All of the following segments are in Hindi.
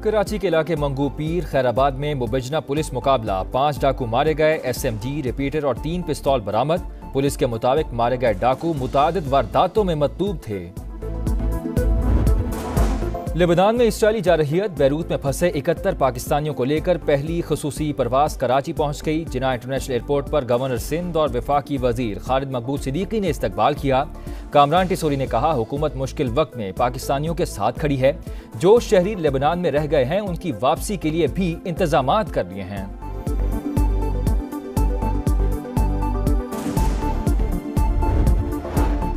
कराची के इलाके मंगू पीर खैराबाद में मुबजना पुलिस मुकाबला, 5 डाकू मारे गए, SMG, रिपीटर और 3 पिस्तौल बरामद। पुलिस के मुताबिक मारे गए डाकू मुतादिद वारदातों में मतलूब थे। लेबनान में इसराइली जारहियत, बैरूत में फंसे 71 पाकिस्तानियों को लेकर पहली खसूसी परवाज कराची पहुंच गई। जिन्ना इंटरनेशनल एयरपोर्ट पर गवर्नर सिंध और वफाकी वजीर खालिद मकबूल सिद्दीकी ने इस्तकबाल किया। कामरान टिसोरी ने कहा, हुकूमत मुश्किल वक्त में पाकिस्तानियों के साथ खड़ी है। जो शहरी लेबनान में रह गए हैं उनकी वापसी के लिए भी इंतजामात कर लिए हैं।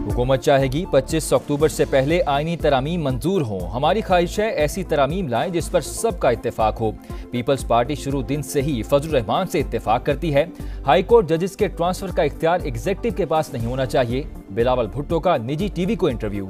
हुकूमत चाहेगी 25 अक्टूबर से पहले आईनी तरामीम मंजूर हों। हमारी ख्वाहिश है ऐसी तरामीम लाएं जिस पर सबका इत्तेफाक हो। पीपल्स पार्टी शुरू दिन से ही फजल रहमान से इत्तेफाक करती है। हाई कोर्ट जजेस के ट्रांसफर का इख्तियार एग्जीक्यूटिव के पास नहीं होना चाहिए। बिलावल भुट्टो का निजी टीवी को इंटरव्यू।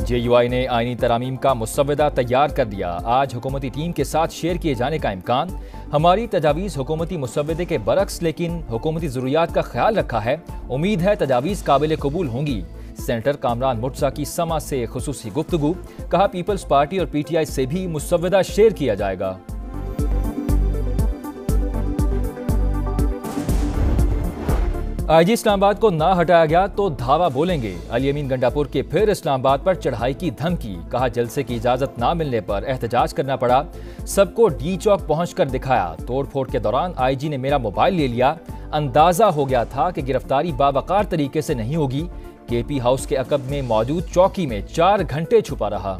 JUI ने आईनी तरामीम का मुसव्वदा तैयार कर दिया। आज हुकूमती टीम के साथ शेयर किए जाने का इम्कान। हमारी तजावीज़ हुकूमती मुसव्वदे के बरक्स, लेकिन हुकूमती ज़रूरियात का ख्याल रखा है। उम्मीद है तजावीज़ काबिल कबूल होंगी। सेनेटर कामरान मुर्तज़ा की समा से खुसूसी गुफ्तगू। कहा, पीपल्स पार्टी और PTI से भी मुसव्वदा शेयर किया जाएगा। IG इस्लामाबाद को ना हटाया गया तो धावा बोलेंगे। अली अमीन गंडापुर के फिर इस्लामाबाद पर चढ़ाई की धमकी। कहा, जलसे की इजाजत ना मिलने पर एहतजाज करना पड़ा। सबको D चौक पहुंचकर दिखाया। तोड़फोड़ के दौरान IG ने मेरा मोबाइल ले लिया। अंदाजा हो गया था कि गिरफ्तारी बावकार तरीके से नहीं होगी। KP हाउस के अकब में मौजूद चौकी में 4 घंटे छुपा रहा।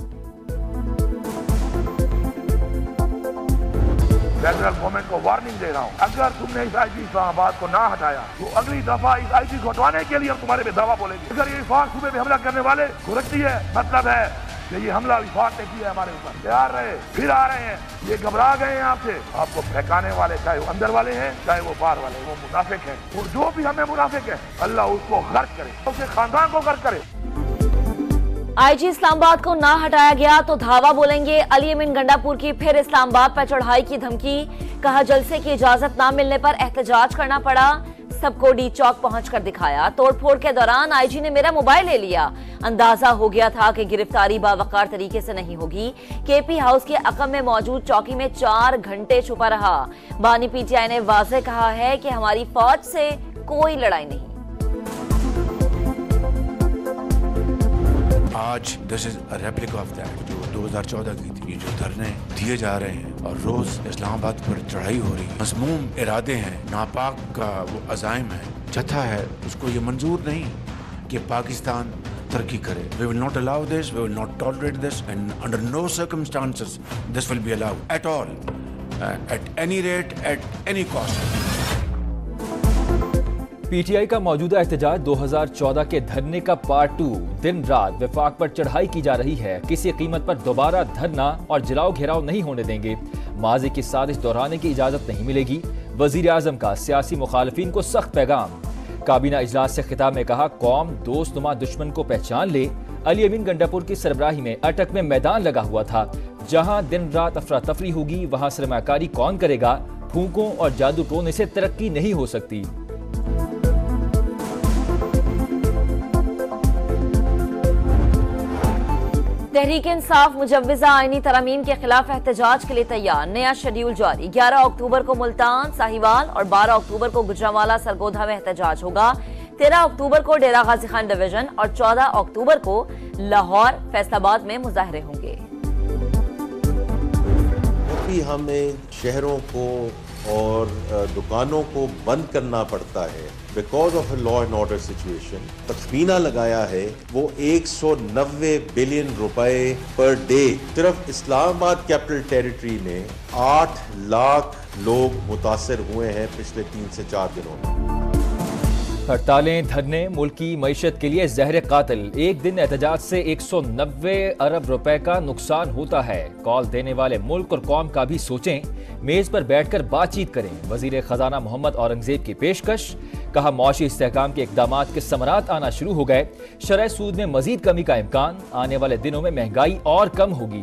फेडरल गवर्नमेंट को वार्निंग दे रहा हूँ, अगर तुमने इस IG इस्लामाबाद को ना हटाया तो अगली दफा इस IG को हटवाने के लिए हम तुम्हारे पे दावा बोलेंगे। अगर ये विफाक सूबे पे हमला करने वाले गुरती है, मतलब है कि ये हमला विफाक ने किया है हमारे ऊपर। तैयार रहे, फिर आ रहे हैं, ये घबरा गए हैं आपसे। आपको फेंकाने वाले चाहे वो अंदर वाले हैं चाहे वो बाहर वाले, वो मुनाफिक हैं। और जो भी हमें मुनाफिक है, अल्लाह उसको गर्क करे, उसके खानदान को गर्क करे। IG इस्लामाबाद को ना हटाया गया तो धावा बोलेंगे। अली अमीन गंडापुर की फिर इस्लामाबाद पर चढ़ाई की धमकी। कहा, जलसे की इजाजत ना मिलने पर एहतजाज करना पड़ा। सबको D चौक पहुंचकर दिखाया। तोड़फोड़ के दौरान IG ने मेरा मोबाइल ले लिया। अंदाजा हो गया था कि गिरफ्तारी बावकार तरीके से नहीं होगी। KP हाउस के अकब में मौजूद चौकी में 4 घंटे छुपा रहा। बानी PTI ने वाज़ेह कहा है कि हमारी फौज से कोई लड़ाई नहीं। आज this is a replica of that जो 2014 की थी। ये जो धरने दिए जा रहे हैं और रोज इस्लामाबाद पर चढ़ाई हो रही है, मज़मूम इरादे हैं, नापाक का वो अज़ाइम है, जथा है, उसको ये मंजूर नहीं कि पाकिस्तान तरक्की करे। We will not allow this, we will not tolerate this, and under no circumstances this will be allowed at all, at any rate, at any cost. PTI का मौजूदा एहतजाज 2014 के धरने का पार्ट 2। दिन रात वफाक पर चढ़ाई की जा रही है। किसी कीमत पर दोबारा धरना और जलाओ घेराव नहीं होने देंगे। माजी की साजिश दोहराने की इजाजत नहीं मिलेगी। वजीर आजम का सियासी मुखालफिन को सख्त पैगाम। काबीना इजलास से खिताब में कहा, कौम दोस्त नुमा दुश्मन को पहचान ले। अली अमीन गंडापुर की सरबराही में अटक में मैदान लगा हुआ था। जहां दिन रात अफरा तफरी होगी वहां सरमाकारी कौन करेगा। फूकों और जादू टोने से तरक्की नहीं हो सकती। तहरीक इंसाफ मुजव्विज़ा आईनी तरामीम के खिलाफ एहतजाज के लिए तैयार। नया शेड्यूल जारी। 11 अक्टूबर को मुल्तान, साहिवाल और 12 अक्टूबर को गुजरांवाला सरगोधा में एहतजाज होगा। 13 अक्टूबर को डेरा गाजी खान डिवीजन और 14 अक्टूबर को लाहौर, फैसलाबाद में मुजाहरे होंगे। हमें शहरों को और दुकानों को बंद करना पड़ता है because of law and order situation. तखमीना लगाया है वो 190 बिलियन रुपए पर डे। सिर्फ इस्लामाबाद कैपिटल टेरिटरी में 8 लाख लोग मुतासर हुए हैं पिछले 3 से 4 दिनों में। हड़तालें, धरने मुल्क की मईशत के लिए जहर कातिल। एक दिन एहतजाज से 190 अरब रुपए का नुकसान होता है। कॉल देने वाले मुल्क और कौम का भी सोचें, मेज पर बैठकर बातचीत करें। वजीर खजाना मोहम्मद औरंगजेब की पेशकश। कहा, मौशी इस्तेहकाम के इकदामात के समरात आना शुरू हो गए। शरह सूद में मजीद कमी का इम्कान। आने वाले दिनों में महंगाई और कम होगी।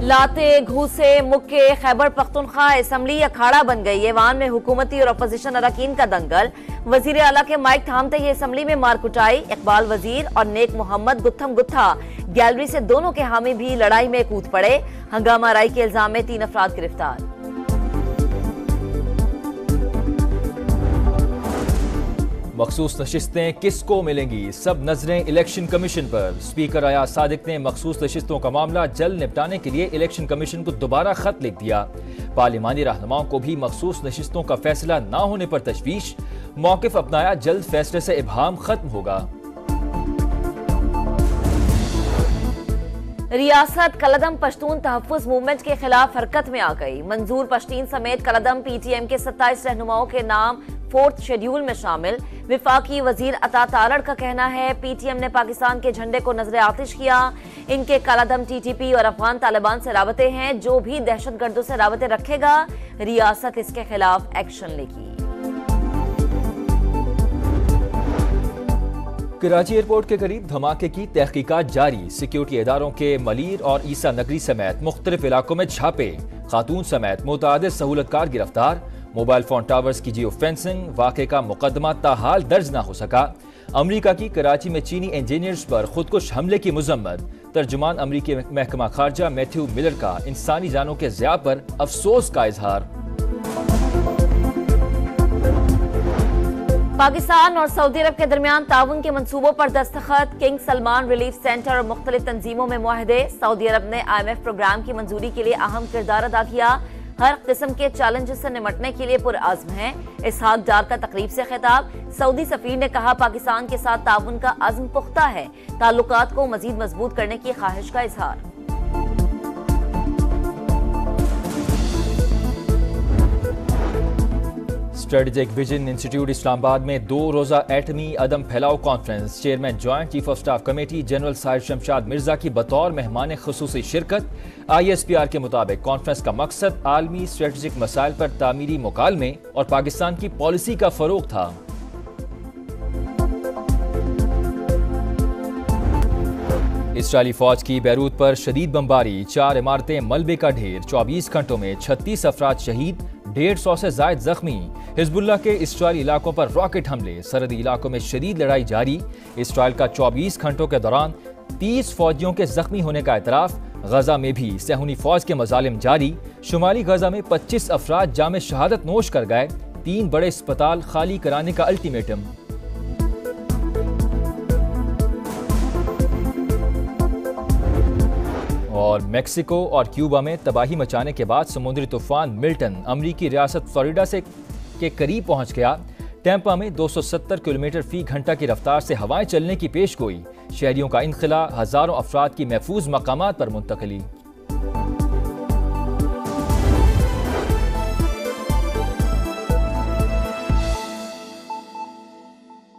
लाते घूसे मुक्के खैबर पख्तूनख्वा असम्बली अखाड़ा बन गई। ऐवान में हुकूमती और अपोजिशन अरकान का दंगल। वजीर आला के माइक थामते ही असम्बली में मार कुटाई। इकबाल वजीर और नेक मोहम्मद गुत्थम गुत्था गैलरी से दोनों के हामी भी लड़ाई में कूद पड़े। हंगामा राई के इल्जाम में 3 अफराद गिरफ्तार। मखसूस नशिस्तें किसको मिलेंगी, सब नजरें इलेक्शन कमीशन पर। स्पीकर अयाज सादिक ने मखसूस नशिस्तों का मामला जल्द निपटाने के लिए इलेक्शन कमीशन को दोबारा खत लिख दिया। पार्लिमानी रहनुमाओं को भी मखसूस नशिस्तों का फैसला न होने पर तशवीश। मौक़िफ़ अपनाया, जल्द फैसले से इब्हाम खत्म होगा। रियासत कलदम पश्तून तहफ़्फ़ुज़ मूवमेंट के खिलाफ हरकत में आ गई। मंजूर पश्तीन समेत कलदम PTM के 27 रहनुमाओं के नाम 4th शेड्यूल में शामिल। विफाकी वजीर अता तारड़ का कहना है PTM ने पाकिस्तान के झंडे को नजर आतिश किया। इनके कलदम TTP और अफगान तालिबान से राबते हैं। जो भी दहशतगर्दों से राबते रखेगा रियासत इसके खिलाफ एक्शन लेगी। कराची एयरपोर्ट के करीब धमाके की तहकीकात जारी। सिक्योरिटी इदारों के मलीर और ईसा नगरी समेत मुख्तलिफ इलाकों में छापे। खातून समेत मुतअद्दिद सहूलतकार गिरफ्तार। मोबाइल फोन टावर्स की जियो फेंसिंग वाक़े का मुकदमा ताहाल दर्ज न हो सका। अमरीका की कराची में चीनी इंजीनियर्स पर खुदकुश हमले की मुजम्मत। तर्जुमान अमरीकी महकमा खारजा मैथ्यू मिलर का इंसानी जानों के ज़िया पर अफसोस का इजहार। पाकिस्तान और सऊदी अरब के दरमियान ताउन के मंसूबों पर दस्तखत। किंग सलमान रिलीफ सेंटर और मुख्तलिफ तंजीमों में मुआहदे। सऊदी अरब ने IMF प्रोग्राम की मंजूरी के लिए अहम किरदार अदा किया। हर किस्म के चैलेंजेस से निमटने के लिए पुरअज़्म है। इसहाक डार का तकरीब से खिताब। सऊदी सफीर ने कहा पाकिस्तान के साथ ताउन का अज़्म पुख्ता है। ताल्लुकात को मजीद मजबूत करने की ख्वाहिश का इजहार। स्ट्रेटेजिक विजन इंस्टीट्यूट इस्लामाबाद में 2 रोज़ा एटमी अदम फैलाव conference. Chairman joint chief of staff committee general Sahir Shamshad Mirza की बतौर मेहमान खुसूसी शिरकत। ISPR के मुताबिक कॉन्फ्रेंस का मकसद आलमी स्ट्रेटेजिक मसाइल पर तामीरी मुकालमे और पाकिस्तान की पॉलिसी का फरोग था। इसराइली फौज की बैरूत पर शदीद बमबारी। 4 इमारतें मलबे का ढेर। 24 घंटों में 36 अफराद शहीद, 150 से जायद जख्मी। हिजबुल्लाह के इसराइली इलाकों पर रॉकेट हमले। सरहदी इलाकों में शदीद लड़ाई जारी। इसराइल का 24 घंटों के दौरान 30 फौजियों के जख्मी होने का एतराफ। गजा में भी सहूनी फौज के मजालिम जारी। शुमाली गजा में 25 अफराद जामे शहादत नोश कर गए। 3 बड़े अस्पताल खाली कराने का अल्टीमेटम। और मेक्सिको और क्यूबा में तबाही मचाने के बाद समुद्री तूफान मिल्टन अमरीकी रियासत फ्लोरिडा से के करीब पहुंच गया। टैंपा में 270 किलोमीटर फी घंटा की रफ्तार से हवाएं चलने की पेशगोई। शहरियों का इनखला, हजारों अफराद की महफूज मकामात पर मुंतकली।